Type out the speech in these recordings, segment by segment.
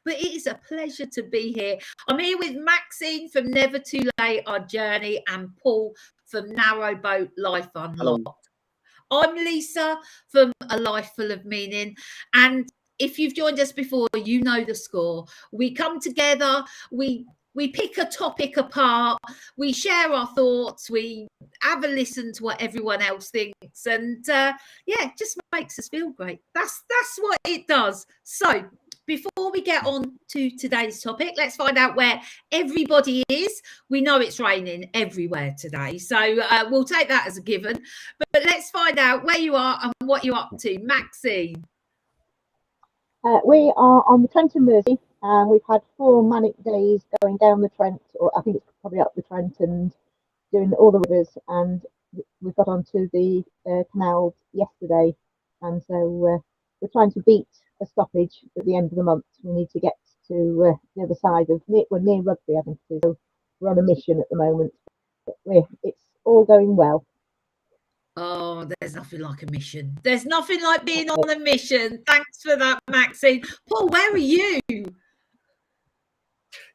but it is a pleasure to be here. I'm here with Maxine from Never Too Late, Our Journey, and Paul from Narrowboat Life Unlocked. I'm Lisa from A Life Full of Meaning, and if you've joined us before, you know the score. We come together, we pick a topic apart, we share our thoughts, we have a listen to what everyone else thinks, and it just makes us feel great. That's what it does. So before we get on to today's topic, let's find out where everybody is. We know it's raining everywhere today, so we'll take that as a given. But let's find out where you are and what you're up to. Maxine. We are on the Trent and Mersey, and we've had 4 manic days going down the Trent, or I think it's probably up the Trent, and doing all the rivers. And we got onto the canals yesterday, and so we're trying to beat a stoppage at the end of the month. We need to get to the other side of we're near Rugby, I think. So we're on a mission at the moment. But it's all going well. Oh, there's nothing like a mission. There's nothing like being on a mission. Thanks for that, Maxine. Paul, where are you?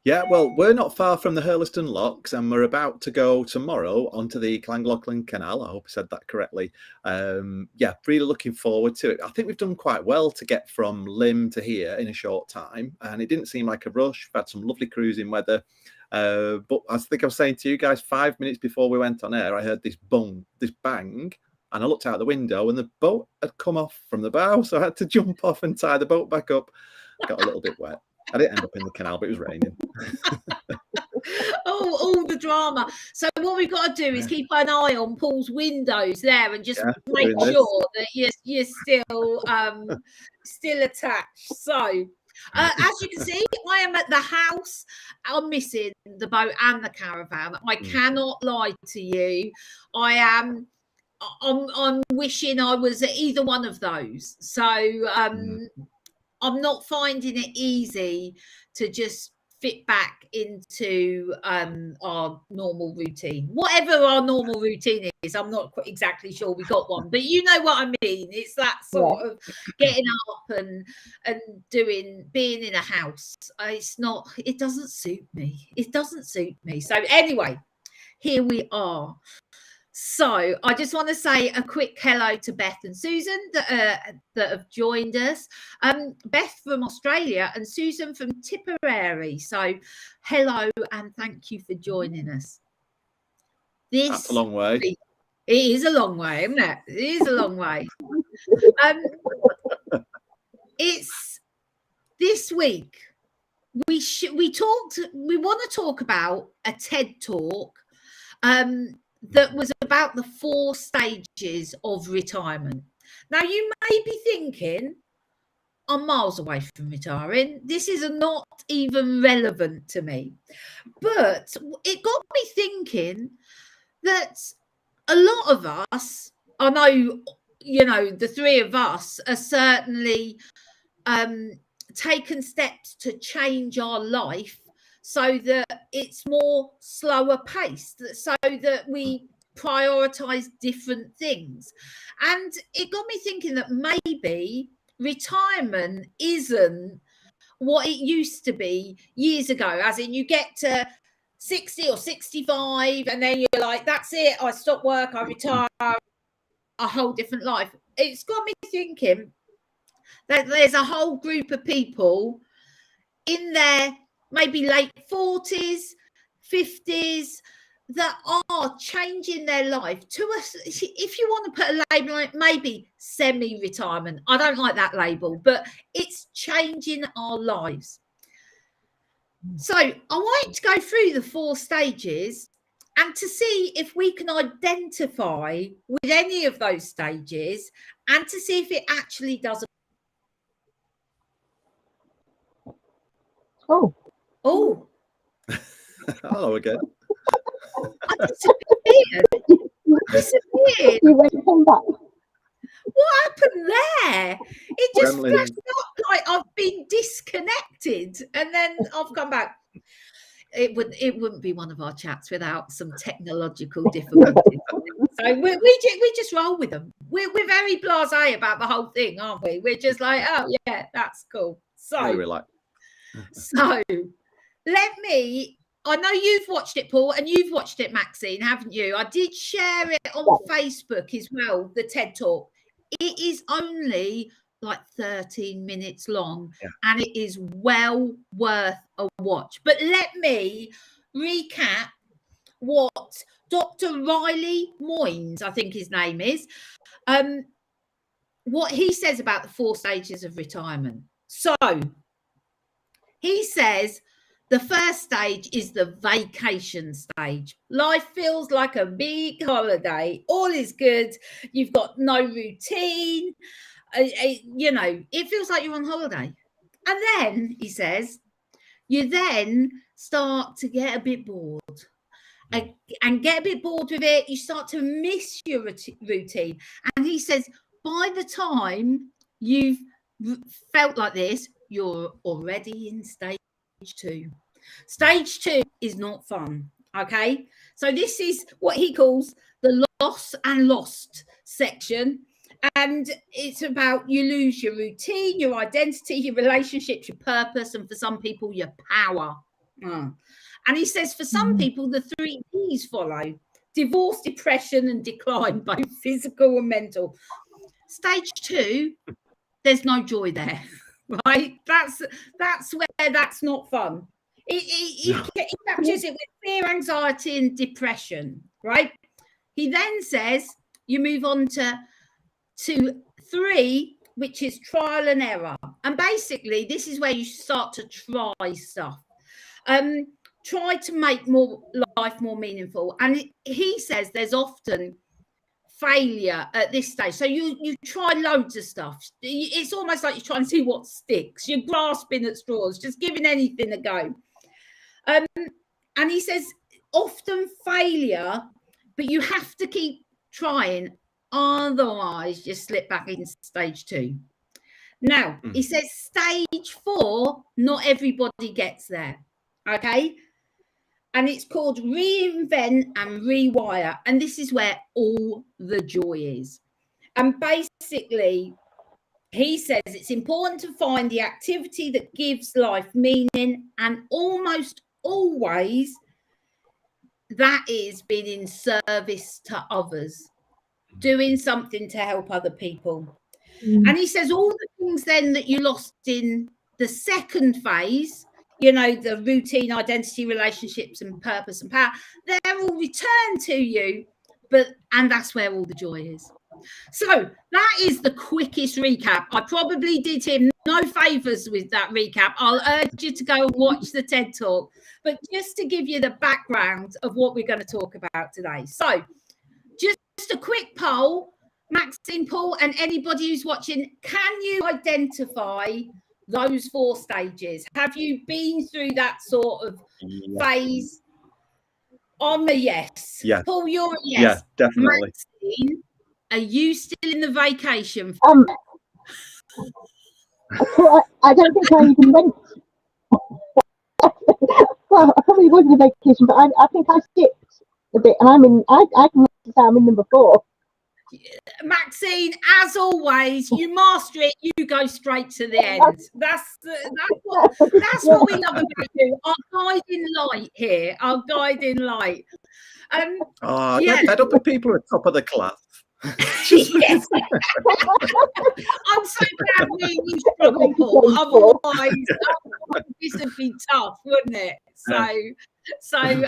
Yeah, well, we're not far from the Hurleston Locks, and we're about to go tomorrow onto the Clanglocklin Canal. I hope I said that correctly. Really looking forward to it. I think we've done quite well to get from Lymm to here in a short time, and it didn't seem like a rush. We've had some lovely cruising weather. But I think I was saying to you guys 5 minutes before we went on air, I heard this bang, and I looked out the window and the boat had come off from the bow, so I had to jump off and tie the boat back up. Got a little bit wet. I didn't end up in the canal, but it was raining. All the drama. So what we've got to do is keep an eye on Paul's windows there and just make sure that you're still attached. So as you can see, I am at the house. I'm missing the boat and the caravan. I cannot lie to you. I'm wishing I was at either one of those. So I'm not finding it easy to just fit back into our normal routine. Whatever our normal routine is, I'm not exactly sure we got one, but you know what I mean. It's that sort of getting up and being in a house. It doesn't suit me. It doesn't suit me. So anyway, here we are. So I just want to say a quick hello to Beth and Susan that have joined us. Beth from Australia and Susan from Tipperary. So hello and thank you for joining us. That's a long way. It is a long way, isn't it? It is a long way. It's this week. We want to talk about a TED talk. That was about the 4 stages of retirement. Now, you may be thinking, I'm miles away from retiring. This is not even relevant to me. But it got me thinking that a lot of us, I know, the 3 of us are certainly taken steps to change our life so that it's more slower paced, so that we prioritize different things. And it got me thinking that maybe retirement isn't what it used to be years ago, as in you get to 60 or 65 and then you're like, that's it, I stop work, I retire, a whole different life. It's got me thinking that there's a whole group of people in their maybe late 40s, 50s, that are changing their life to us. If you want to put a label on it, maybe semi-retirement. I don't like that label, but it's changing our lives. So I want to go through the 4 stages and to see if we can identify with any of those stages and to see if it actually does. Oh. Hello again. I disappeared. You went to come back. What happened there? It just flashed up like I've been disconnected and then I've come back. It wouldn't be one of our chats without some technological difficulties. So we just roll with them. We're very blasé about the whole thing, aren't we? We're just like, oh yeah, that's cool. So really relax. So I know you've watched it, Paul, and you've watched it, Maxine, haven't you? I did share it on Facebook as well, the TED Talk. It is only like 13 minutes long, and it is well worth a watch. But let me recap what Dr. Riley Moynes, I think his name is, what he says about the 4 stages of retirement. So he says the first stage is the vacation stage. Life feels like a big holiday. All is good. You've got no routine. It feels like you're on holiday. And then, he says, you then start to get a bit bored. And get a bit bored with it. You start to miss your routine. And he says, by the time you've felt like this, you're already in stage 2. Stage 2 is not fun. Okay. So this is what he calls the loss and lost section. And it's about you lose your routine, your identity, your relationships, your purpose, and for some people, your power. And he says for some people, the 3 Ds follow: divorce, depression, and decline, both physical and mental. Stage 2, there's no joy there, right? That's where that's not fun. He captures it with fear, anxiety, and depression, right? He then says you move on to 3, which is trial and error. And basically, this is where you start to try stuff. Try to make life more meaningful. And he says there's often failure at this stage. So you try loads of stuff. It's almost like you're trying to see what sticks. You're grasping at straws, just giving anything a go. And he says often failure, but you have to keep trying. Otherwise, you slip back into stage 2. Now, he says stage 4, not everybody gets there. Okay. And it's called reinvent and rewire. And this is where all the joy is. And basically, he says it's important to find the activity that gives life meaning, and almost always that is being in service to others, doing something to help other people. And he says all the things then that you lost in the second phase, the routine, identity, relationships, and purpose and power, they're all returned to you, and that's where all the joy is. So that is the quickest recap. I probably did him no favors with that recap. I'll urge you to go and watch the TED Talk, but just to give you the background of what we're going to talk about today. So just a quick poll, Maxine, Paul, and anybody who's watching, can you identify those 4 stages? Have you been through that sort of phase? I'm a yes. Yeah. Paul, you're a yes. Yeah, definitely. Maxine, are you still in the vacation? I don't think I even went. Well, I probably was in the vacation, but I think I skipped a bit, and I can say I'm in number 4. Maxine, as always, you master it, you go straight to the end. That's what we love about you. Our guiding light here, our guiding light. Fed up with people at the top of the class. Yes. I'm so glad you struggle, Paul. Otherwise, this would be tough, wouldn't it? So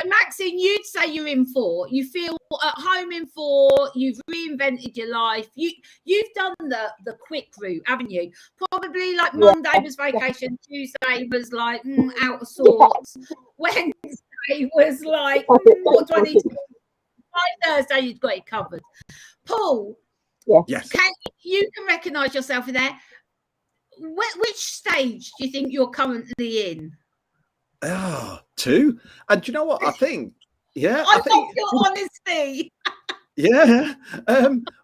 Maxine, you'd say you're in 4. You feel at home in 4. You've reinvented your life. You've done the quick route, haven't you? Probably like Monday was vacation, Tuesday was like out of sorts, Wednesday was like what do I need to do? By Thursday you've got it covered. Paul, yes, you can recognise yourself in there. Which stage do you think you're currently in? 2. And do you know what I think? Yeah, I think your honesty. Yeah.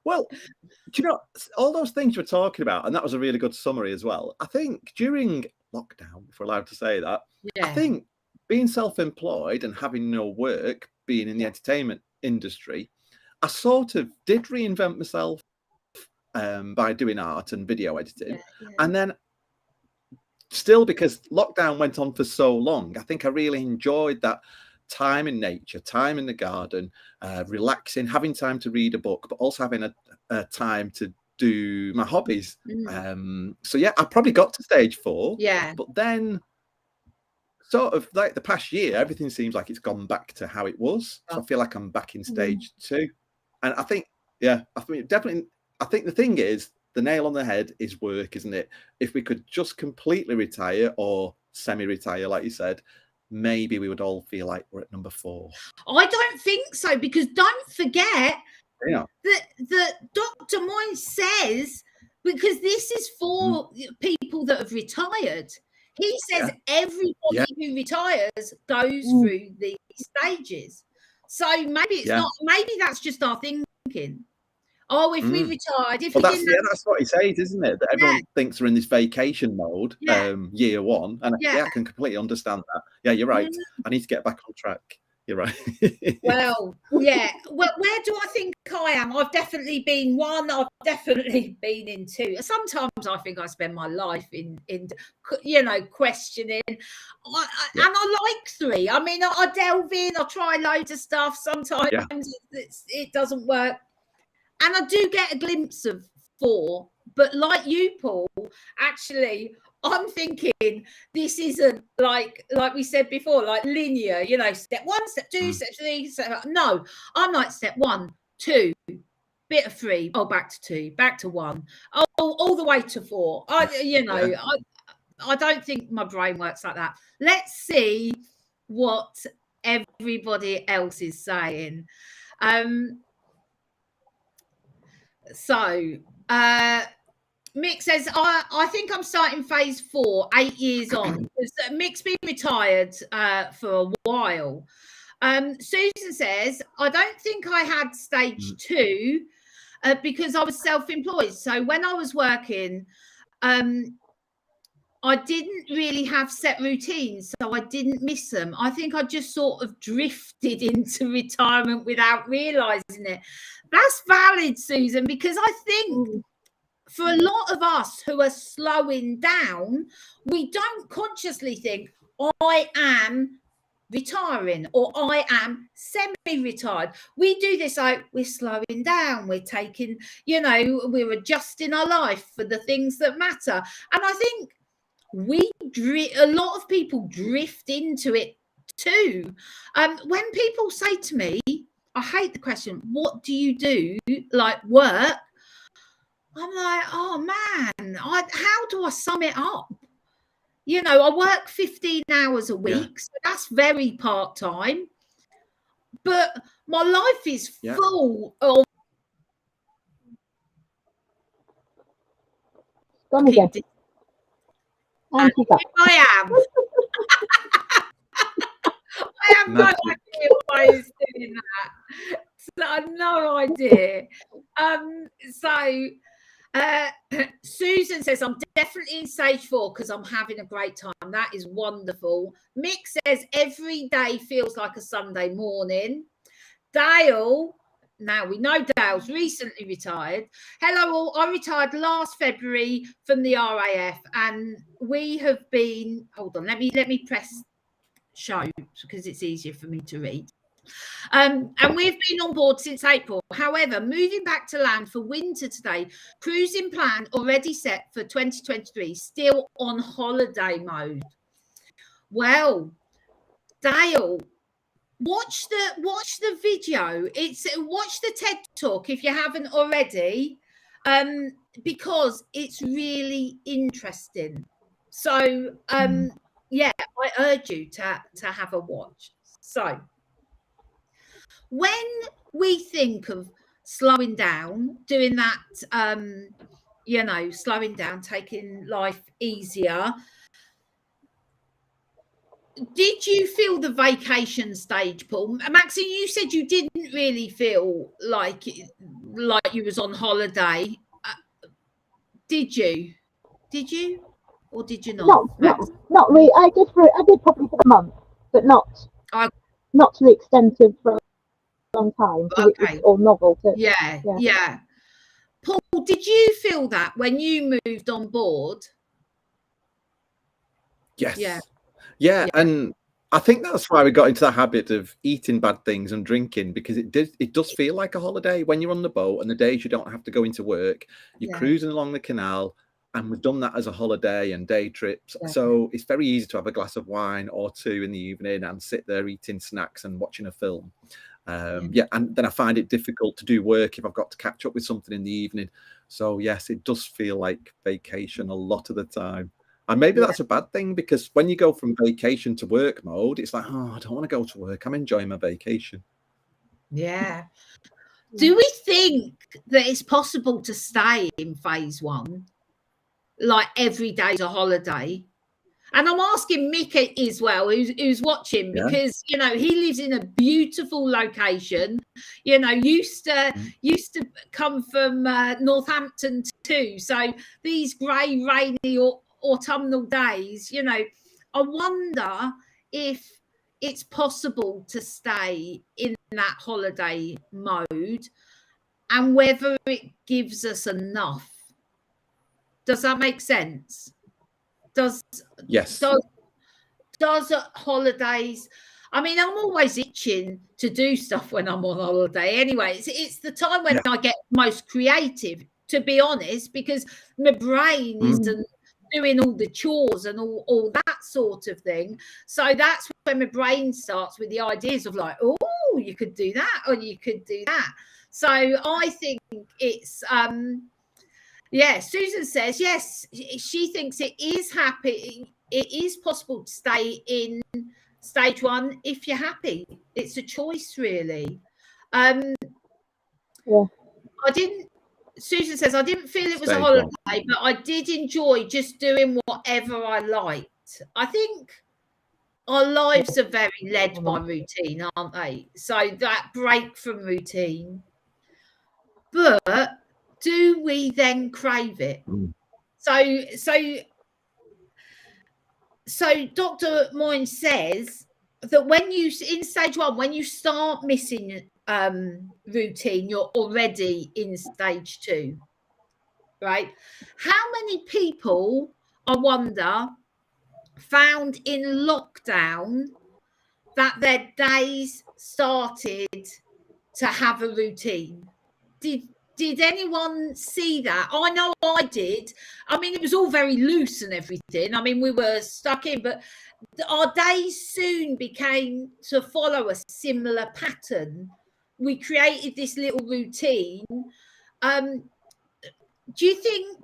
Well, do you know all those things we're talking about, and that was a really good summary as well. I think during lockdown, if we're allowed to say that, I think being self-employed and having no work, being in the entertainment industry, I sort of did reinvent myself by doing art and video editing, and then still, because lockdown went on for so long, I think I really enjoyed that time in nature, time in the garden, relaxing, having time to read a book, but also having a time to do my hobbies. So yeah, I probably got to stage 4. Yeah. But then sort of like the past year, everything seems like it's gone back to how it was. So I feel like I'm back in stage 2. And I think, yeah, I think definitely, I think the thing is, the nail on the head is work, isn't it? If we could just completely retire or semi-retire, like you said, maybe we would all feel like we're at number 4. I don't think so, because don't forget that Dr. Moyes says, because this is for people that have retired, he says everybody who retires goes through these stages. So maybe it's not, maybe that's just our thinking. Oh, if we retired, if well, we that's, didn't, that's what he says, isn't it? That everyone thinks we're in this vacation mode, year 1. And I can completely understand that. Yeah, you're right. I need to get back on track. You're right. Well, yeah. Well, where do I think I am? I've definitely been 1. I've definitely been in 2. Sometimes I think I spend my life in questioning. And I like 3. I mean, I delve in. I try loads of stuff. Sometimes it doesn't work. And I do get a glimpse of 4. But like you, Paul, actually, I'm thinking this isn't like we said before, like linear, step 1, step 2, step 3. No, I'm like step 1, 2, bit of 3, back to 2, back to 1, all the way to 4. I don't think my brain works like that. Let's see what everybody else is saying. So Mick says, I think I'm starting phase 4, 8 years on. Mick's been retired for a while. Susan says, I don't think I had stage 2 because I was self-employed. So when I was working, I didn't really have set routines, so I didn't miss them. I think I just sort of drifted into retirement without realising it. That's valid, Susan, because I think for a lot of us who are slowing down, we don't consciously think, I am retiring or I am semi-retired. We do this like we're slowing down, we're taking, we're adjusting our life for the things that matter. And I think a lot of people drift into it too. When people say to me, I hate the question, what do you do, like work? I'm like, oh man, how do I sum it up? I work 15 hours a week, so that's very part-time. But my life is full of... I am. I have no idea why he's doing that. So I have no idea. Susan says, I'm definitely in stage 4 because I'm having a great time. That is wonderful. Mick says, every day feels like a Sunday morning. Dale, now we know Dale's recently retired. Hello all, I retired last February from the RAF and we have been, hold on, let me press show because it's easier for me to read. And we've been on board since April. However, moving back to land for winter today, cruising plan already set for 2023, still on holiday mode. Well, Dale, watch the video. Watch the TED Talk if you haven't already, because it's really interesting. So, yeah, I urge you to have a watch. So, when we think of slowing down, doing that, slowing down, taking life easier, did you feel the vacation stage, Paul? Maxine, you said you didn't really feel like you was on holiday. Did you? Or did you not? Not really. I did probably for a month, but not to the extent of for a long time. It was all novel. Yeah. Paul, did you feel that when you moved on board? Yes. Yeah. Yeah, and I think that's why we got into the habit of eating bad things and drinking, because it does feel like a holiday when you're on the boat and the days you don't have to go into work, you're Yeah. cruising along the canal, and we've done that as a holiday and day trips. Yeah. So it's very easy to have a glass of wine or two in the evening and sit there eating snacks and watching a film. Yeah, and then I find it difficult to do work if I've got to catch up with something in the evening. So yes, it does feel like vacation a lot of the time. And maybe that's a bad thing, because when you go from vacation to work mode, it's like, oh, I don't want to go to work. I'm enjoying my vacation. Yeah. Do we think that it's possible to stay in phase one, like every day's a holiday? And I'm asking Mick as well, who's watching, because you know he lives in a beautiful location. You know, used to come from Northampton too. So these grey, rainy or autumnal days, you know, I wonder if it's possible to stay in that holiday mode, and whether it gives us enough. Does that make sense? Yes. Does holidays, I mean, I'm always itching to do stuff when I'm on holiday anyway. It's the time when I get most creative, to be honest, because my brain isn't doing all the chores and all that sort of thing. So that's when my brain starts with the ideas of like, oh, you could do that or you could do that. So I think it's Susan says yes, she thinks it is possible to stay in stage one if you're happy. It's a choice, really. Susan says, I didn't feel it was a holiday, but I did enjoy just doing whatever I liked. I think our lives are very led by routine, aren't they? So that break from routine. But do we then crave it? So Dr. Moyne says that when you, in stage one, when you start missing routine, you're already in stage two, right? How many people, I wonder, found in lockdown that their days started to have a routine? Did anyone see that? I know I did. I mean, it was all very loose and everything. I mean, we were stuck in, but our days soon became to follow a similar pattern. We created this little routine. Do you think,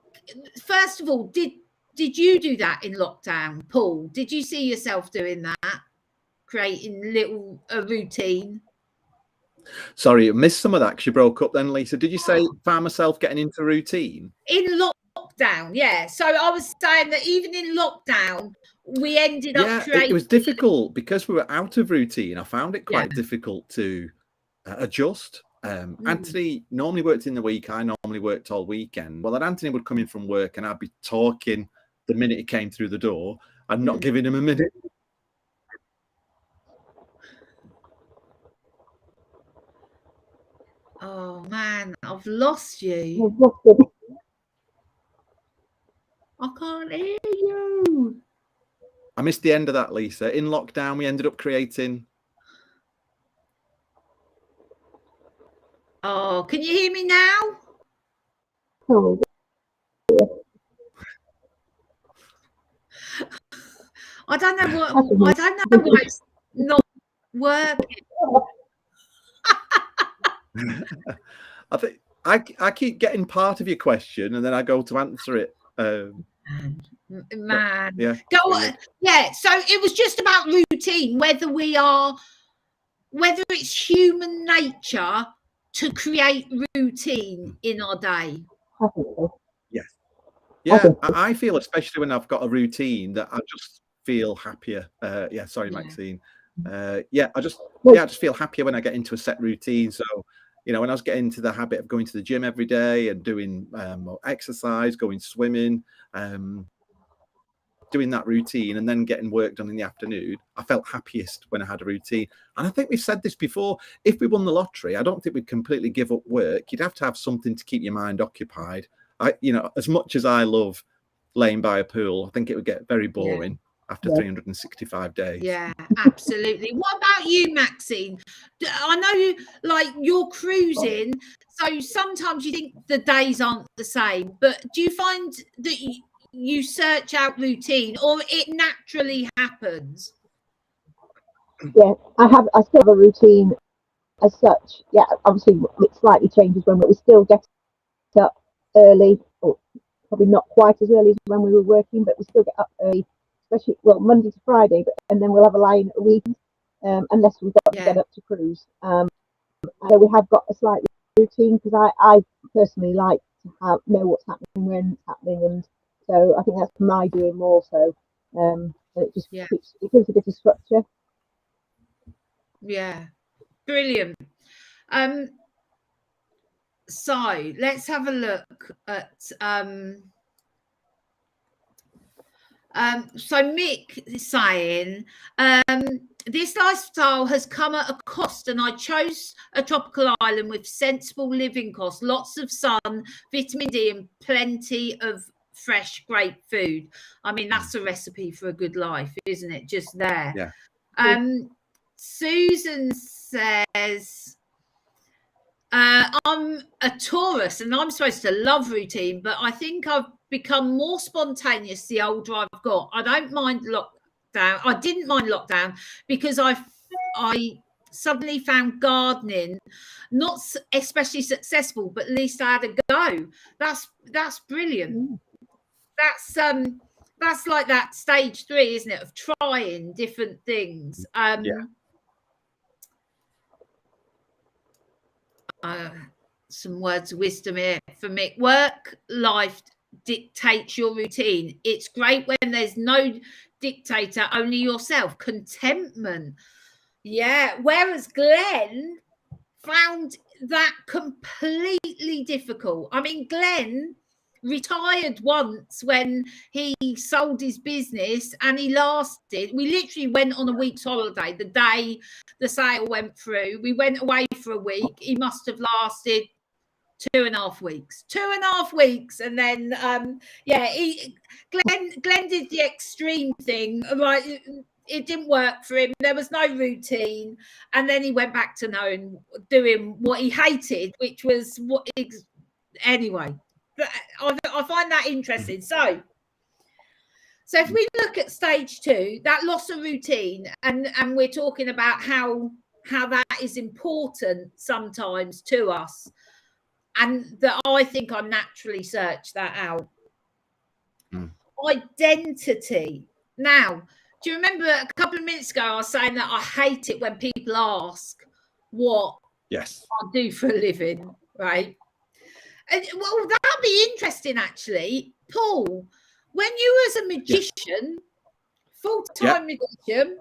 first of all, did you do that in lockdown, Paul? Did you see yourself doing that, creating a routine? Sorry, I missed some of that because you broke up then, Lisa. Did you say found myself getting into routine? In lockdown, yeah. So I was saying that even in lockdown, we ended up creating... it was difficult because we were out of routine. I found it quite difficult to adjust. Anthony normally worked in the week. I normally worked all weekend. Well, then Anthony would come in from work and I'd be talking the minute he came through the door and not giving him a minute. Oh man, I've lost you. I can't hear you. I missed the end of that, Lisa. In lockdown, we ended up creating... Oh, can you hear me now? Oh. I don't know why it's not working. I think I keep getting part of your question and then I go to answer it. Man. Yeah. Go on. Yeah. So it was just about routine, whether it's human nature to create routine in our day. Yes. Yeah. I feel, especially when I've got a routine, that I just feel happier. Maxine. I just feel happier when I get into a set routine. So, you know, when I was getting into the habit of going to the gym every day and doing exercise, going swimming, doing that routine and then getting work done in the afternoon, I felt happiest when I had a routine. And I think we've said this before, if we won the lottery, I don't think we'd completely give up work. You'd have to have something to keep your mind occupied. As much as I love laying by a pool, I think it would get very boring. after 365 days. Yeah, absolutely. What about you, Maxine? I know, like, you're cruising, so sometimes you think the days aren't the same, but do you find that you search out routine, or it naturally happens? Yeah, I still have a routine as such. Yeah, obviously it slightly changes when we still get up early, or probably not quite as early as when we were working, but we still get up early, especially Monday to Friday. And then we'll have a line a week, unless we've got to get up to cruise. So we have got a slight routine, because I personally like to know what's happening when it's happening, and so I think that's my doing more so. It just gives a bit of structure. Yeah, brilliant. So let's have a look at so Mick is saying, this lifestyle has come at a cost, and I chose a tropical island with sensible living costs, lots of sun, vitamin D, and plenty of fresh, great food. I mean, that's a recipe for a good life, isn't it? Just there. Yeah. Susan says, I'm a Taurus and I'm supposed to love routine, but I think I've become more spontaneous the older I've got. I don't mind lockdown. I didn't mind lockdown because I suddenly found gardening not especially successful, but at least I had a go. That's brilliant. That's like that stage 3, isn't it, of trying different things. Some words of wisdom here for me. Work life dictates your routine. It's great when there's no dictator, only yourself. Contentment. Yeah. Whereas Glenn found that completely difficult. I mean, Glenn retired once when he sold his business, and he lasted. We literally went on a week's holiday the day the sale went through. We went away for a week. He must have lasted 2.5 weeks. 2.5 weeks, and then Glenn did the extreme thing. Right, it didn't work for him. There was no routine, and then he went back to doing what he hated, which was anyway. I find that interesting. So if we look at stage 2, that loss of routine, and we're talking about how that is important sometimes to us, and that I think I naturally search that out. Identity. Now, do you remember a couple of minutes ago I was saying that I hate it when people ask what I do for a living, right? And, well, that'd be interesting, actually. Paul, when you was a magician, full-time magician,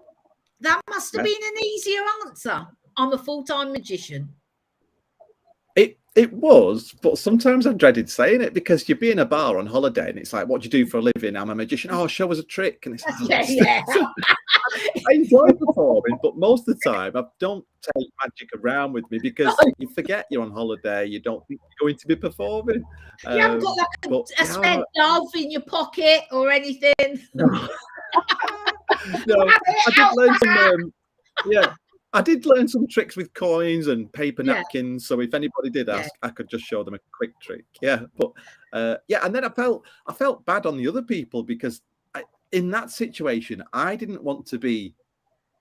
that must have been an easier answer. I'm a full-time magician. It was, but sometimes I dreaded saying it, because you'd be in a bar on holiday and it's like, what do you do for a living? I'm a magician. Oh, show us a trick. And it's I enjoy performing, but most of the time I don't take magic around with me, because you forget you're on holiday. You don't think you're going to be performing. You haven't got like a spare glove in your pocket or anything. No, I did learn some. I did learn some tricks with coins and paper napkins. So if anybody did ask, I could just show them a quick trick. But and then I felt bad on the other people, because in that situation, I didn't want to be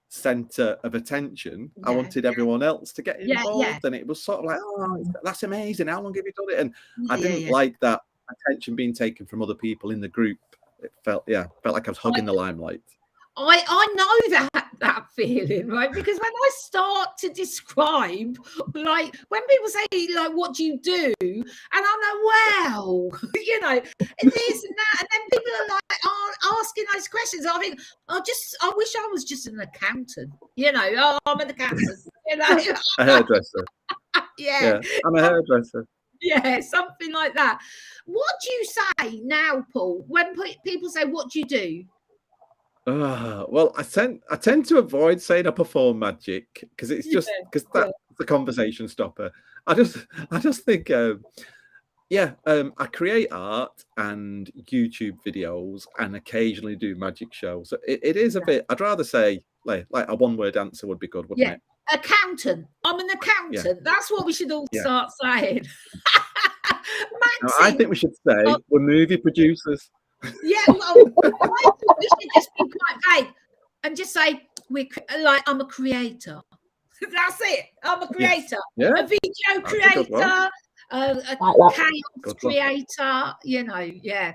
center of attention. I wanted everyone else to get involved, and it was sort of like, oh, that's amazing. How long have you done it? And I didn't like that attention being taken from other people in the group. It felt like I was hugging the limelight. I know that feeling, right? Because when I start to describe, like, when people say, like, what do you do? And I'm like, well, you know, and this and that, and then people are like asking those questions. I think I wish I was just an accountant, you know. Oh, I'm an accountant, you know. A hairdresser. Yeah, I'm a hairdresser. Yeah, something like that. What do you say now, Paul, when people say, what do you do? Well, I tend to avoid saying I perform magic, because it's just because that's the conversation stopper. I just think Yeah, I create art and YouTube videos and occasionally do magic shows. So it is a bit, I'd rather say like a one-word answer would be good, wouldn't it? Accountant. I'm an accountant. Yeah. That's what we should all Yeah. start saying. No, I think we should say we're movie producers. Yeah, well, I think we should just be quite vague and just say I'm a creator. That's it. I'm a creator. Yes. Yeah. A video creator. A chaos creator, you know, yeah.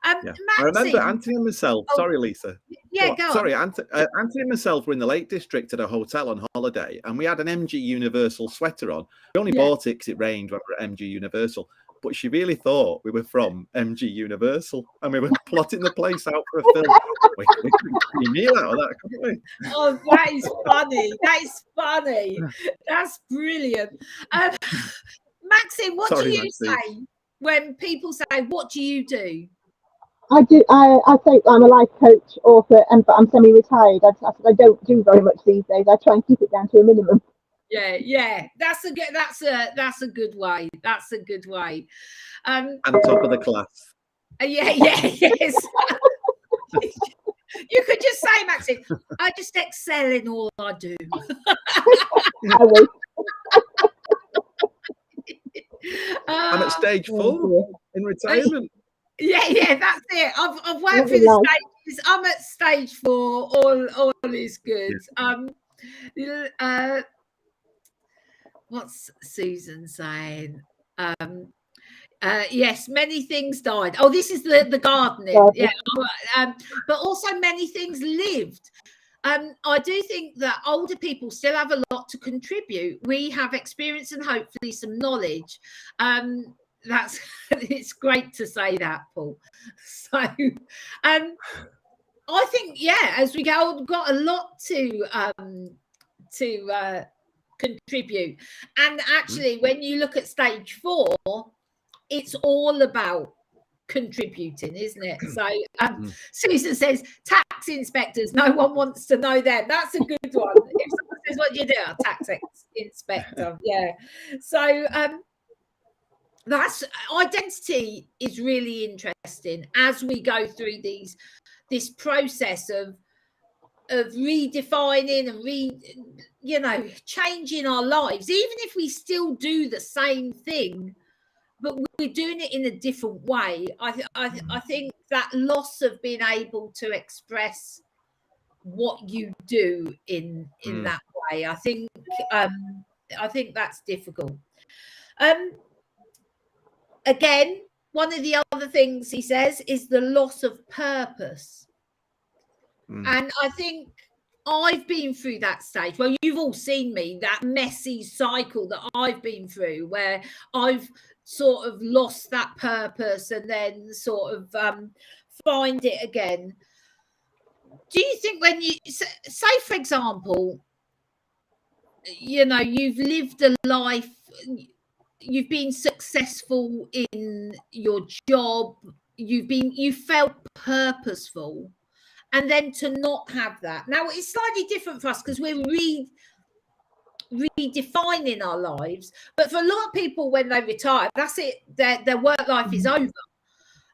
Maxine, I remember Anthony and myself. Sorry, Lisa. Yeah, go on. Sorry, Anthony and myself were in the Lake District at a hotel on holiday, and we had an MG Universal sweater on. We only bought it because it rained when we were at MG Universal. But she really thought we were from MG Universal, and we were plotting the place out for a film. We couldn't see a meal out of that, couldn't we? Oh, that is funny. That is funny. That's brilliant. Maxine, what do you say when people say, "What do you do?" I say I'm a life coach, author, but I'm semi-retired. I don't do very much these days. I try and keep it down to a minimum. Yeah. That's a good way. That's a good way. And top of the class. Yes. You could just say, Maxine, I just excel in all I do. I will. I'm at stage 4 in retirement. Yeah, that's it. I've worked through the stages. I'm at stage 4. All is good. What's Susan saying? Yes, many things died. Oh, this is the gardening. Yeah, but also many things lived. I do think that older people still have a lot to contribute. We have experience and hopefully some knowledge. It's great to say that, Paul. So I think, as we go, we've got a lot to contribute. And actually, when you look at stage 4, it's all about contributing, isn't it? So Susan says tax inspectors, no one wants to know them. That's a good one. If someone says, what do you do? A tax inspector. Yeah. So that's identity is really interesting as we go through this process of redefining and changing our lives, even if we still do the same thing, but we're doing it in a different way. I think that loss of being able to express what you do in that way, I think that's difficult. Again, one of the other things he says is the loss of purpose. And I think I've been through that stage. Well, you've all seen me, that messy cycle that I've been through, where I've sort of lost that purpose and then sort of find it again. Do you think when you say, for example, you've lived a life, you've been successful in your job, you felt purposeful, and then to not have that. Now it's slightly different for us because we're redefining our lives, but for a lot of people, when they retire, that's it, their work life is over.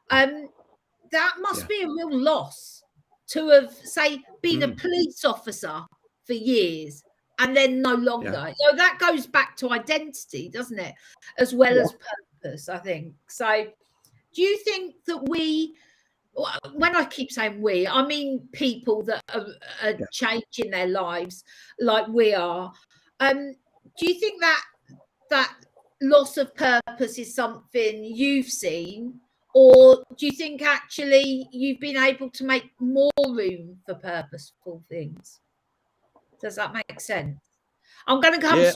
That must be a real loss to have, say, been a police officer for years and then no longer. That goes back to identity, doesn't it, as well as purpose, I think. So do you think that when I keep saying we, I mean people that are changing their lives like we are, do you think that loss of purpose is something you've seen, or do you think actually you've been able to make more room for purposeful things? Does that make sense? I'm going to go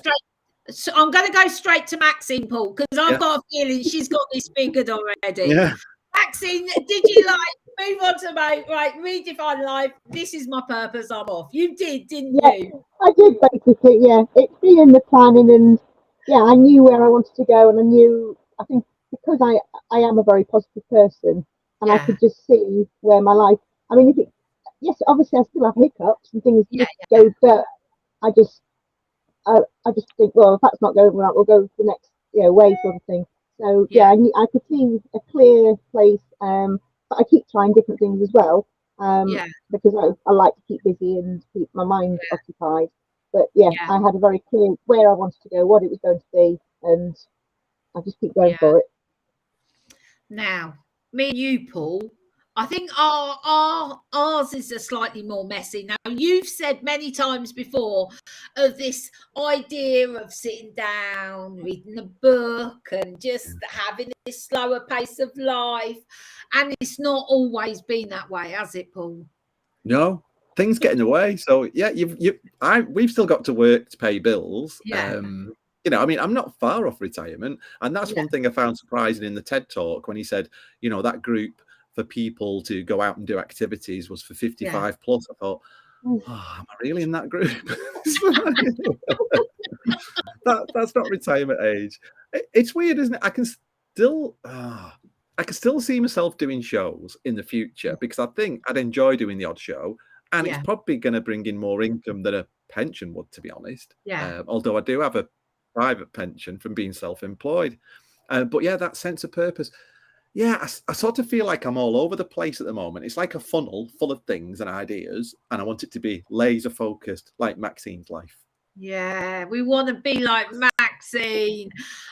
straight to Maxine, Paul, because I've got a feeling she's got this figured already. Maxine, did you move on to redefine life? This is my purpose. I'm off. You did, didn't you? I did, basically. Yeah, it's been in the planning, and I knew where I wanted to go, and I think because I am a very positive person, and I could just see where my life. I mean, obviously I still have hiccups and things go, but I just think, well, if that's not going right, we'll go to the next way, sort of thing. So yeah, I could see a clear place, but I keep trying different things as well, because I like to keep busy and keep my mind occupied. But yeah, I had a very clear where I wanted to go, what it was going to be, and I just keep going for it. Now, me and you, Paul, I think ours is a slightly more messy. Now, you've said many times before of this idea of sitting down, reading a book, and just having this slower pace of life. And it's not always been that way, has it, Paul? No, things get in the way. So yeah, we've still got to work to pay bills. You know, I mean, I'm not far off retirement, and that's one thing I found surprising in the TED talk when he said, you know, that group for people to go out and do activities was for 55 plus. I thought, oh, am I really in that group? That's not retirement age. It's weird, isn't it? I can still see myself doing shows in the future because I think I'd enjoy doing the odd show, and it's probably going to bring in more income than a pension would, to be honest. Although I do have a private pension from being self-employed. But yeah, that sense of purpose. Yeah, I sort of feel like I'm all over the place at the moment. It's like a funnel full of things and ideas, and I want it to be laser focused, like Maxine's life. Yeah, we want to be like Maxine.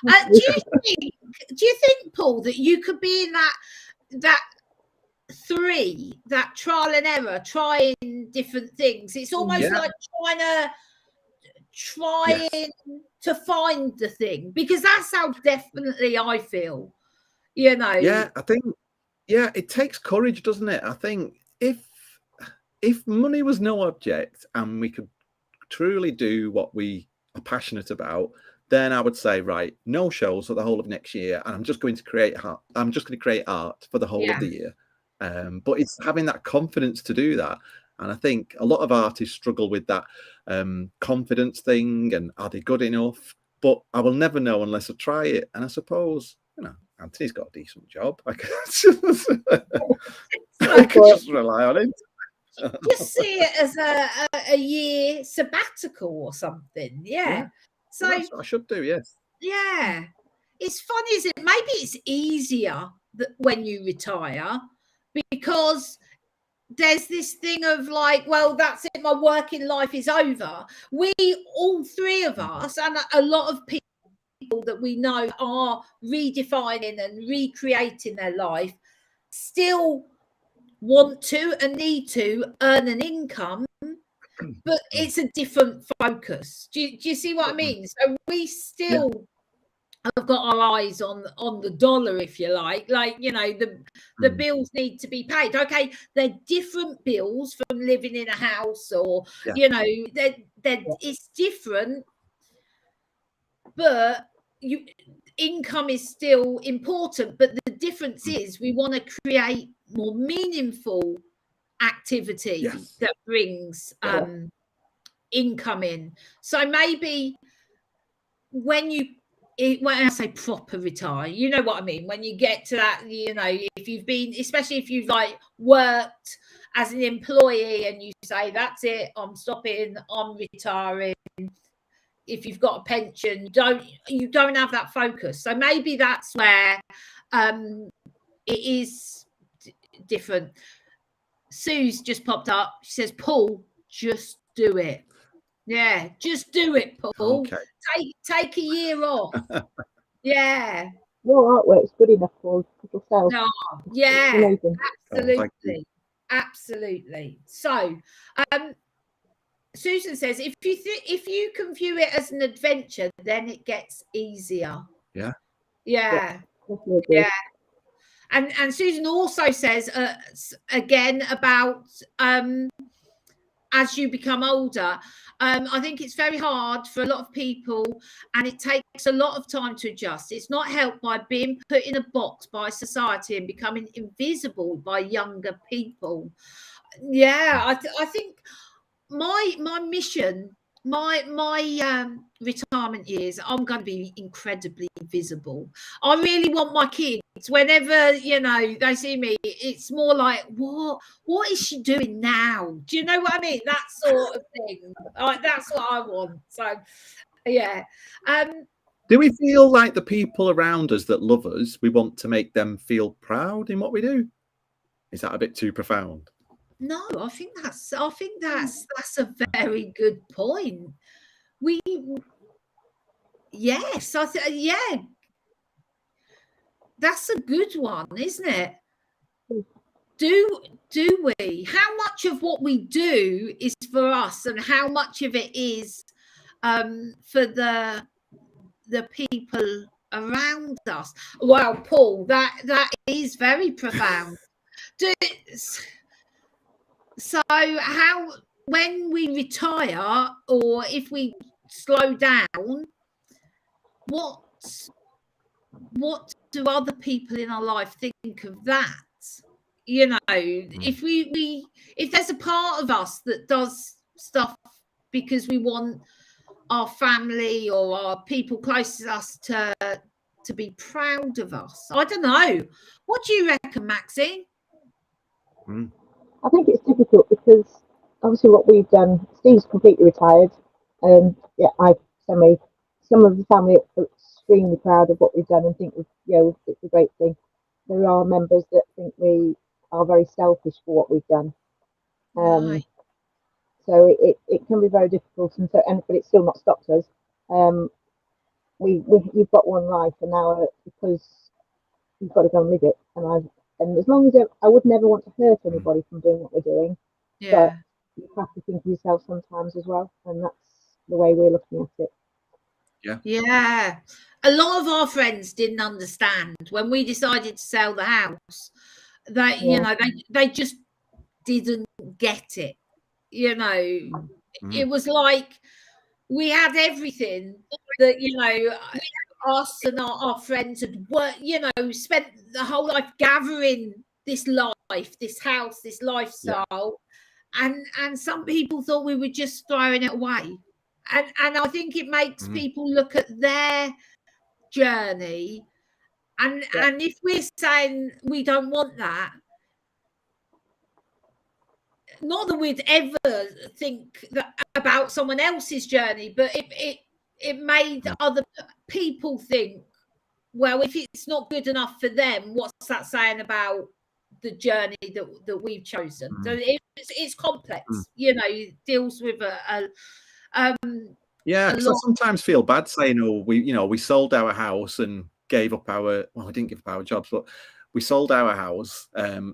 Do you think, Paul, that you could be in that trial and error, trying different things? It's almost like trying to find the thing, because that's how definitely I feel, you know. Yeah, I think it takes courage, doesn't it? I think if money was no object and we could truly do what we are passionate about, then I would say, right, no shows for the whole of next year, and I'm just going to create art. I'm just going to create art for the whole of the year. But it's having that confidence to do that. And I think a lot of artists struggle with that confidence thing, and are they good enough? But I will never know unless I try it. And I suppose, you know, Anthony's got a decent job. I could just rely on him. Just see it as a year sabbatical or something. So that's what I should do. Yes. Yeah, it's funny, isn't it? Maybe it's easier when you retire, because there's this thing of like, well, that's it, my working life is over. We, all three of us, and a lot of people that we know are redefining and recreating their life, still want to and need to earn an income, but it's a different focus. Do you see what I mean? So we still have got our eyes on the dollar, if you like, you know, the bills need to be paid. Okay, they're different bills from living in a house, or you know, it's different, but income is still important. But the difference is we want to create more meaningful activity that brings income in. So maybe when I say proper retire, you know what I mean, when you get to that, you know, if you've been, especially if you've like worked as an employee and you say, that's it, I'm stopping, I'm retiring. If you've got a pension, you don't have that focus. So maybe that's where it is different. Sue's just popped up. She says, Paul, just do it. Yeah, just do it, Paul. Okay. Take a year off. Yeah. Your artwork's good enough for yourself. No, yeah, absolutely. Absolutely. So, Susan says, if you can view it as an adventure, then it gets easier. Yeah. And Susan also says again about as you become older, I think it's very hard for a lot of people, and it takes a lot of time to adjust. It's not helped by being put in a box by society and becoming invisible by younger people. I think my mission, my retirement years, I'm going to be incredibly visible. I really want my kids, whenever, you know, they see me, it's more like, what is she doing now? Do you know what I mean? That sort of thing. That's what I want. So yeah. Do we feel like the people around us that love us, we want to make them feel proud in what we do? Is that a bit too profound? No, I think that's a very good point. Yes, yeah, that's a good one, isn't it? Do we? How much of what we do is for us, and how much of it is for the people around us? Well, Paul, that is very profound. So how, when we retire or if we slow down, what do other people in our life think of that? You know, if there's a part of us that does stuff because we want our family or our people closest to us to be proud of us. I don't know. What do you reckon, Maxine? I think it's difficult because obviously what we've done, Steve's completely retired, and yeah, some of the family are extremely proud of what we've done and think it's a great thing. There are members that think we are very selfish for what we've done. Right. So it can be very difficult, but it's still not stopped us. You've got one life, and now because you've got to go and live it, and as long as I would never want to hurt anybody from doing what we're doing, Yeah. but you have to think of yourself sometimes as well, and that's the way we're looking at it. Yeah. A lot of our friends didn't understand when we decided to sell the house. That you know, they just didn't get it. You know, it was like we had everything that, you know, us and our friends had worked, you know, spent the whole life gathering this life, this house, this lifestyle. And some people thought we were just throwing it away. And I think it makes people look at their journey. And if we're saying we don't want that, not that we'd ever think that about someone else's journey, but it made other people think, well, if it's not good enough for them, what's that saying about the journey that we've chosen? So it's complex, you know, it deals with yeah, because I sometimes feel bad saying, oh, we sold our house and gave up our, well, I didn't give up our jobs, but we sold our house,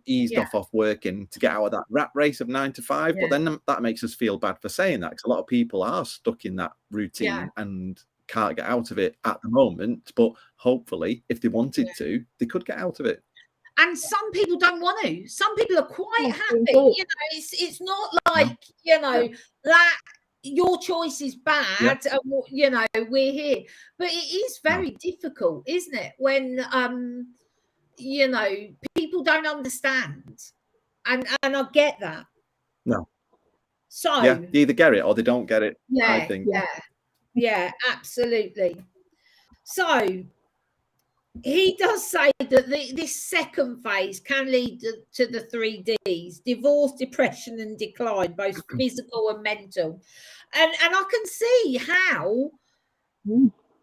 eased off working to get out of that rat race of 9 to 5. But then that makes us feel bad for saying that, because a lot of people are stuck in that routine and can't get out of it at the moment. But hopefully, if they wanted to, they could get out of it. And some people don't want to. Some people are quite happy. You know, it's not like, you know, that your choice is bad and, you know, we're here. But it is very difficult, isn't it? When, you know, people don't understand. And I get that. No. So. Yeah, they either get it or they don't get it, Yeah, I think. Yeah, absolutely. So he does say that this second phase can lead to the 3 Ds: divorce, depression, and decline, both physical and mental. And I can see how,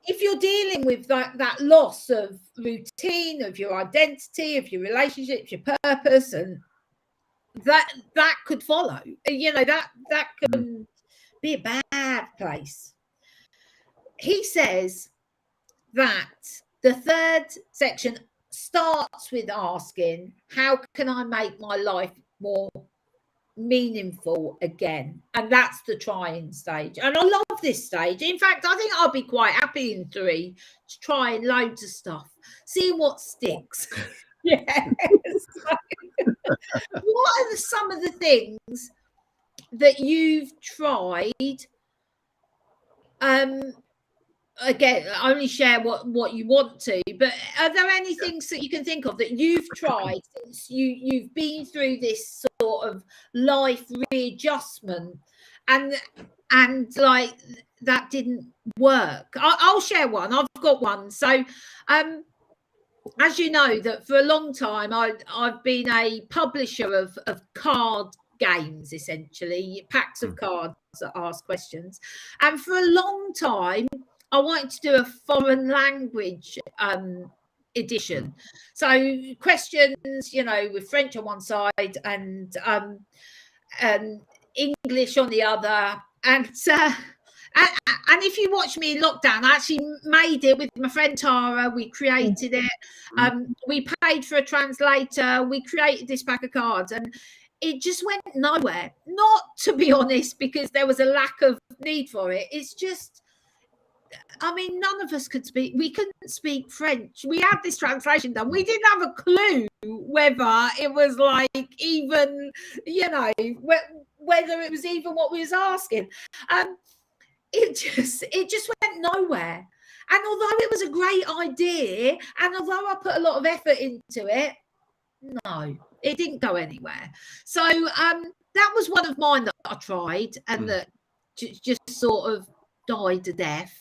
if you're dealing with that loss of routine, of your identity, of your relationships, your purpose, and that could follow. You know, that can be a bad place. He says that the third section starts with asking, how can I make my life more meaningful again? And that's the trying stage. And I love this stage. In fact, I think I'll be quite happy in 3, trying loads of stuff, seeing what sticks. Yes. What are some of the things that you've tried? Again, only share what you want to, but are there any things that you can think of that you've tried since you've been through this sort of life readjustment and like that didn't work? I'll share one. I've got one. So as you know, that for a long time I've been a publisher of card games, essentially packs of cards that ask questions, and for a long time I wanted to do a foreign language edition. So questions, you know, with French on one side and English on the other. And if you watch me in lockdown, I actually made it with my friend Tara. We created it. We paid for a translator. We created this pack of cards, and it just went nowhere. Not, to be honest, because there was a lack of need for it. It's just, I mean, none of us could speak. We couldn't speak French. We had this translation done. We didn't have a clue whether it was like even, you know, whether it was even what we was asking. It just went nowhere. And although it was a great idea, and although I put a lot of effort into it, no, it didn't go anywhere. So that was one of mine that I tried and that just sort of died to death.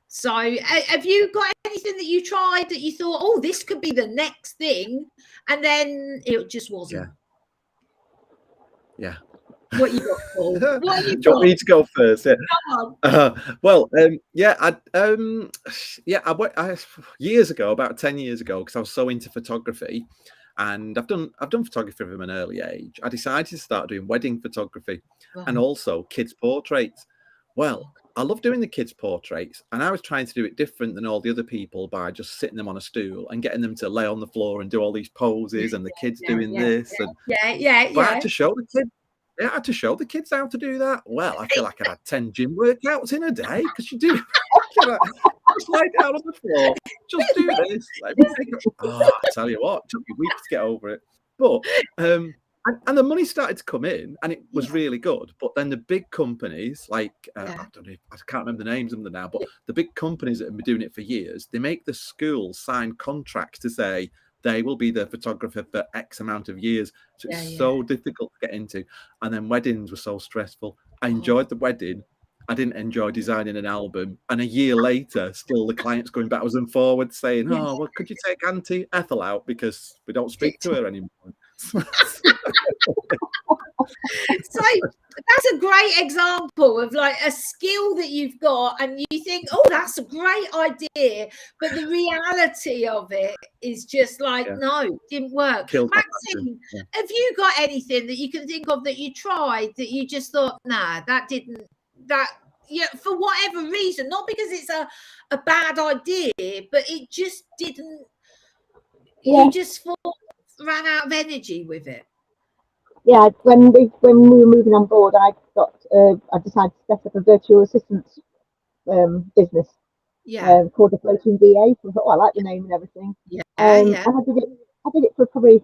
So have you got anything that you tried that you thought, oh, this could be the next thing, and then it just wasn't? Yeah. What you got, Paul? What you got? Do you want me to go first? Yeah. I years ago, about 10 years ago, because I was so into photography, and I've done photography from an early age. I decided to start doing wedding photography and also kids' portraits. Well, I love doing the kids' portraits, and I was trying to do it different than all the other people by just sitting them on a stool and getting them to lay on the floor and do all these poses, and the kids doing this. But I had to show the kids. I had to show the kids how to do that. Well, I feel like I had 10 gym workouts in a day, because you do. Just lie down on the floor, just do this. I tell you what, it took me weeks to get over it. But and the money started to come in, and it was really good. But then the big companies, like I don't know, I can't remember the names of them now, but the big companies that have been doing it for years, they make the schools sign contracts to say they will be the photographer for X amount of years. So it's so difficult to get into. And then weddings were so stressful. I enjoyed the wedding. I didn't enjoy designing an album. And a year later, still the client's going backwards and forwards saying, oh, well, could you take Auntie Ethel out because we don't speak to her anymore? So that's a great example of like a skill that you've got, and you think, oh, that's a great idea, but the reality of it is just like, no, didn't work. Maxine, have you got anything that you can think of that you tried that you just thought, nah, for whatever reason, not because it's a bad idea, but it just didn't, you just thought, ran out of energy with it? Yeah, when we were moving on board, I decided to set up a virtual assistant business called the Floating VA. So I thought, I like the name and everything. And I did it for probably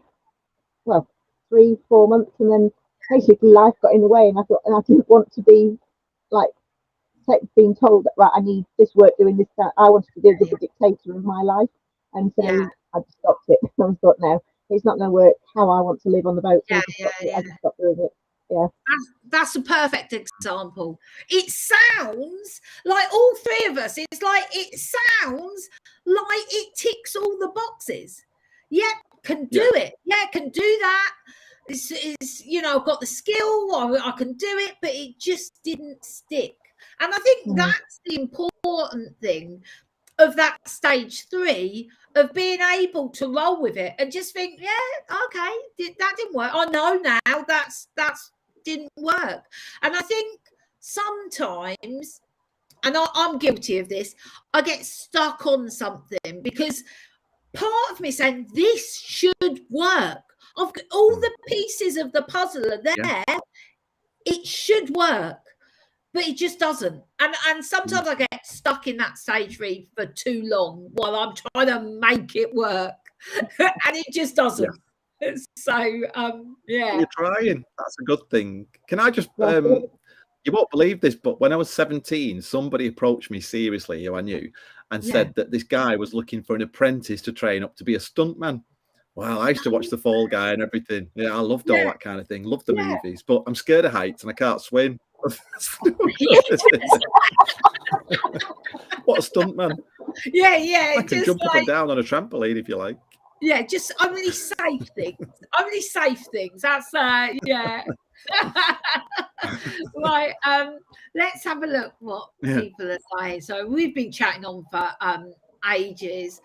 3-4 months, and then basically life got in the way, and I thought, and I didn't want to be like being told that, right, I need this work doing this, that. I wanted to be the dictator of my life, and so I just stopped it. I thought, no, it's not going to work how I want to live on the boat. So I just stopped doing it. Yeah, that's a perfect example. It sounds like all three of us. It sounds like it ticks all the boxes. Can do it. Can do that. It's I've got the skill. I can do it, but it just didn't stick. And I think that's the important thing of that stage 3 of being able to roll with it and just think, okay, that didn't work. I know now that's didn't work. And I think sometimes, and I'm guilty of this, I get stuck on something because part of me saying this should work. I've got all the pieces of the puzzle are there. It should work. But it just doesn't. And sometimes I get stuck in that stage 3 for too long while I'm trying to make it work. And it just doesn't. So, You're trying. That's a good thing. Can I just, you won't believe this, but when I was 17, somebody approached me seriously, who I knew, and said that this guy was looking for an apprentice to train up to be a stuntman. Well, I used to watch The Fall Guy and everything. Yeah, I loved all that kind of thing. Loved the movies, but I'm scared of heights and I can't swim. What a stuntman. I can jump up and down on a trampoline if you like. Just only safe things. That's right. let's have a look what people are saying. So we've been chatting on for ages.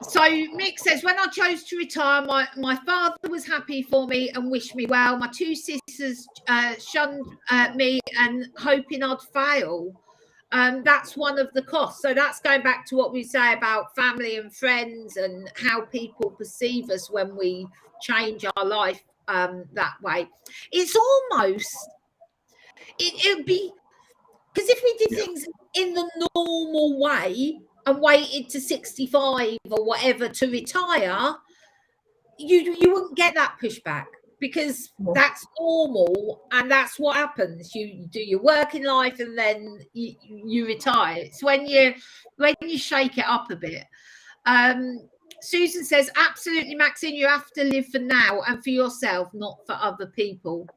So Mick says, when I chose to retire, my father was happy for me and wished me well. My two sisters shunned me and hoping I'd fail. That's one of the costs. So that's going back to what we say about family and friends and how people perceive us when we change our life that way. It's almost, it would be, because if we did things in the normal way and waited to 65 or whatever to retire, you wouldn't get that pushback, because that's normal and that's what happens. You do your work in life and then you retire. It's when you shake it up a bit. Susan says, absolutely, Maxine, you have to live for now and for yourself, not for other people.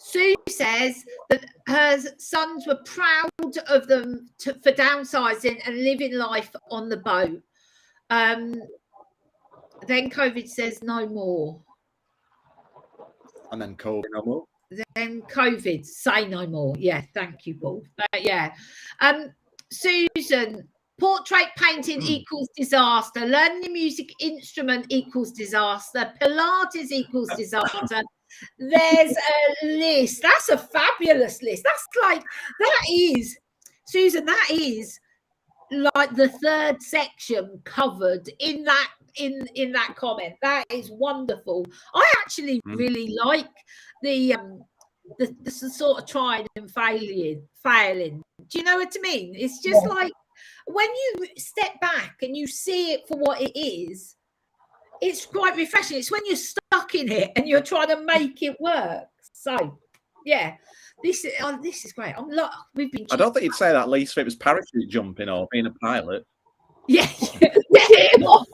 Sue says that her sons were proud of them for downsizing and living life on the boat. Then COVID says no more. And then COVID no more. Then COVID, say no more. Yeah, thank you, Paul. Susan, portrait painting equals disaster. Learning a music instrument equals disaster. Pilates equals disaster. There's a list. That's a fabulous list. That is, Susan, that is like the third section covered in that comment. That is wonderful. I actually really like the sort of trying and failing. Do you know what I mean? It's just like when you step back and you see it for what it is, it's quite refreshing. It's when you're stuck in it and you're trying to make it work. So, yeah, this is great. We've been. I don't think you'd say that, Lisa. It was parachute jumping or being a pilot. Yeah, I know.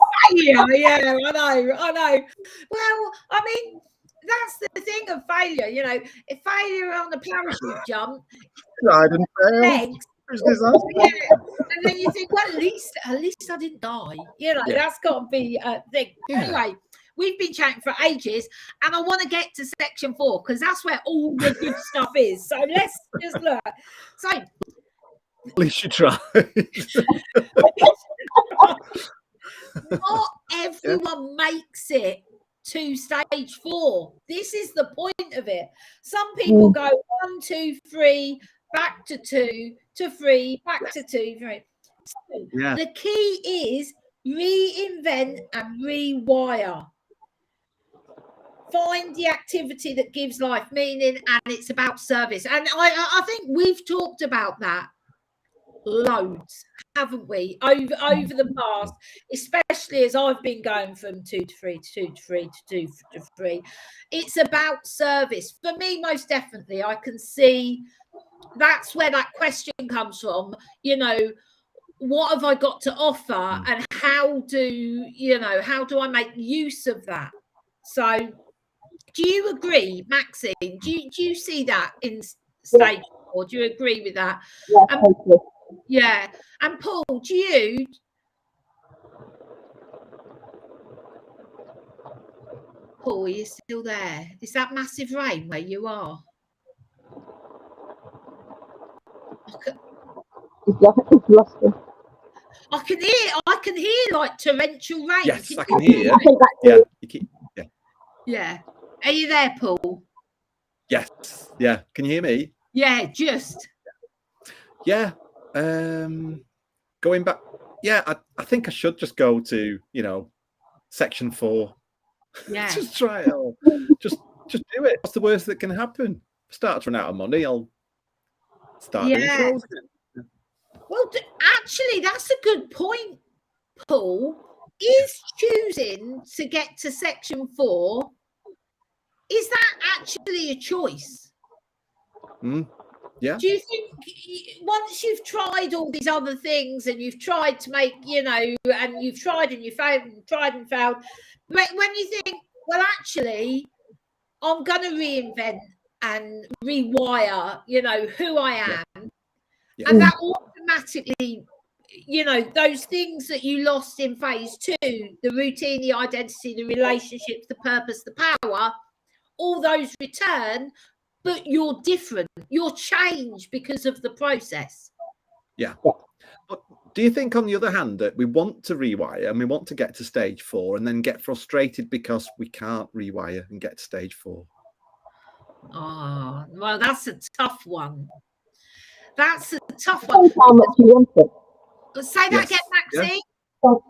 Well, I mean, that's the thing of failure. You know, if failure on the parachute jump, I didn't fail. Legs, and then you think, well, at least I didn't die. You know, that's got to be a thing. Anyway, we've been chatting for ages, and I want to get to section 4 because that's where all the good stuff is. So let's just look. So, at least you tried. Not everyone makes it to stage 4. This is the point of it. Some people go 1, 2, 3, back to 2 to 3, back to 2, 3. So the key is reinvent and rewire. Find the activity that gives life meaning, and it's about service. And I think we've talked about that loads, haven't we, over the past, especially as I've been going from 2 to 3 to 2 to 3 to 2 to 3. It's about service. For me, most definitely, I can see that's where that question comes from. You know, what have I got to offer, and how do I make use of that? So do you agree, Maxine? Do you see that in stage 4? Do you agree with that? Totally. Yeah. And Paul, do you? Paul, are you still there? Is that massive rain where you are? I can hear like torrential rain. Yes, I can hear you. Yeah. Are you there, Paul? Yes. Yeah. Can you hear me? Yeah, just. Yeah. Going back. Yeah, I think I should just go to, section 4. Yeah. Just try it all. Just do it. What's the worst that can happen? If I start to run out of money, I'll start doing shows again. Well, actually, that's a good point, Paul. Is choosing to get to section 4, is that actually a choice? Yeah. Do you think once you've tried all these other things and you've tried to make, and you've tried and you failed and tried and failed, when you think, well, actually, I'm going to reinvent and rewire, who I am, and that automatically you know, those things that you lost in phase 2, the routine, the identity, the relationships, the purpose, the power, all those return, but you're different. You're changed because of the process. Yeah. But do you think, on the other hand, that we want to rewire and we want to get to stage 4 and then get frustrated because we can't rewire and get to stage 4? Oh, well, that's a tough one. That's a tough one. Depends how much you want it. Say that again, Maxine. So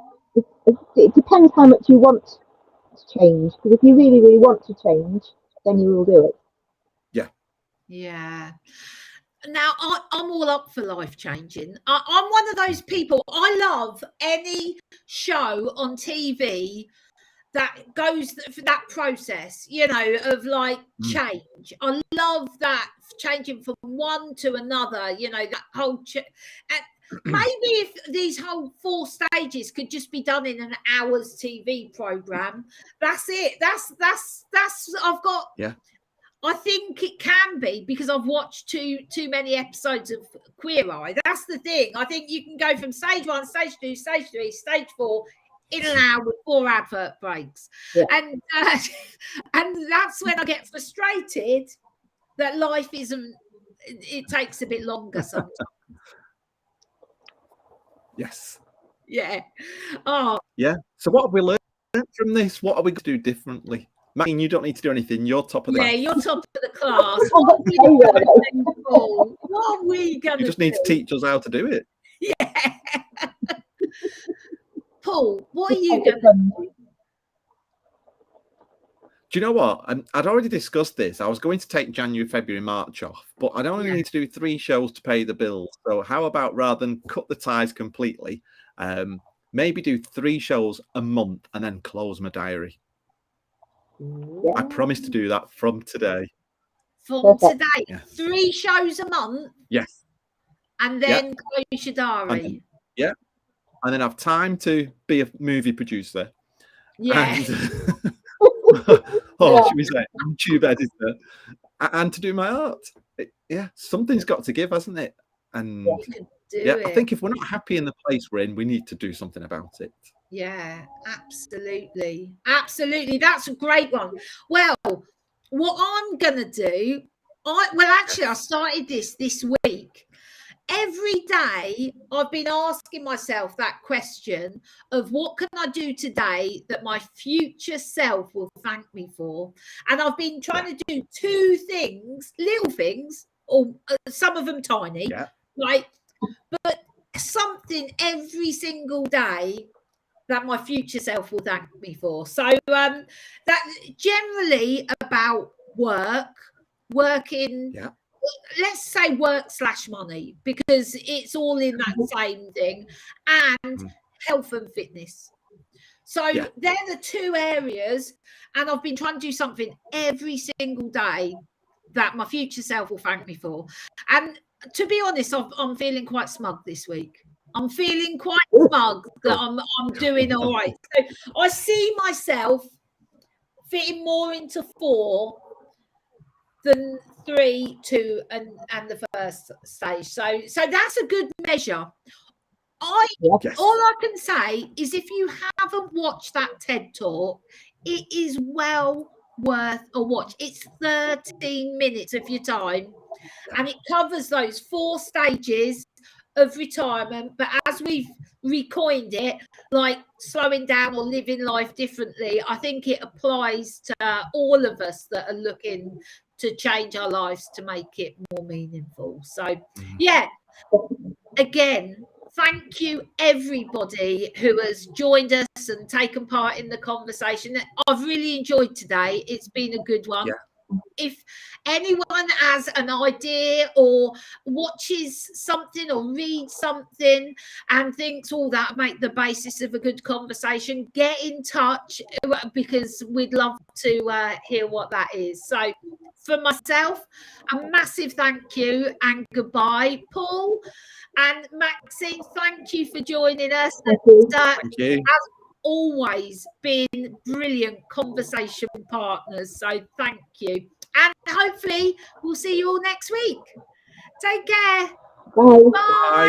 it depends how much you want to change. Because if you really, really want to change, then you will do it. Yeah. Now, I'm all up for life changing. I'm one of those people. I love any show on TV that goes for that process, you know, of like change. I love that, changing from one to another, you know, that whole maybe if these whole 4 stages could just be done in an hour's TV program, that's it. That's I've got. Yeah. I think it can be, because I've watched too many episodes of Queer Eye. That's the thing. I think you can go from stage 1, stage 2, stage 3, stage 4 in an hour with 4 advert breaks. Yeah. And that's when I get frustrated that life isn't, it takes a bit longer sometimes. Yes. Yeah. Oh. Yeah. So what have we learned from this? What are we going to do differently? Maxine, you don't need to do anything. You're top of the class. Yeah, you're top of the class. What are we going to do, Paul? What are we going to do? You just need to teach us how to do it. Yeah. Paul, what are you going to do? Do you know what? I'd already discussed this. I was going to take January, February, March off, but I only need to do 3 shows to pay the bills. So how about, rather than cut the ties completely, maybe do 3 shows a month and then close my diary? Yeah. I promise to do that from today. From today, Yeah. 3 shows a month? Yes. And then close your diary? And then have time to be a movie producer. Yeah. And, should we say YouTube editor, and to do my art. Something's got to give, hasn't it? And I think if we're not happy in the place we're in, we need to do something about it. Yeah, absolutely. Absolutely. That's a great one. Well, what I'm going to do, I started this week. Every day I've been asking myself that question of what can I do today that my future self will thank me for? And I've been trying to do 2 things, little things, or some of them tiny, right? But something every single day that my future self will thank me for. So that generally about working. Yeah. Let's say work/money, because it's all in that same thing, and health and fitness. So they're the 2 areas, and I've been trying to do something every single day that my future self will thank me for. And to be honest, I'm feeling quite smug this week. I'm feeling quite smug that I'm doing all right. So I see myself fitting more into 4 than 3, 2, and the first stage. So that's a good measure. All I can say is, if you haven't watched that TED Talk, it is well worth a watch. It's 13 minutes of your time, and it covers those 4 stages of retirement. But as we've recoined it, like slowing down or living life differently, I think it applies to all of us that are looking to change our lives to make it more meaningful. So again, thank you everybody who has joined us and taken part in the conversation. I've really enjoyed today. It's been a good one. If anyone has an idea or watches something or reads something and thinks that make the basis of a good conversation, get in touch, because we'd love to hear what that is. So for myself, a massive thank you and goodbye. Paul and Maxine, thank you for joining us. Thank you. As always, been brilliant conversation partners. So thank you. And hopefully we'll see you all next week. Take care. Bye. Bye.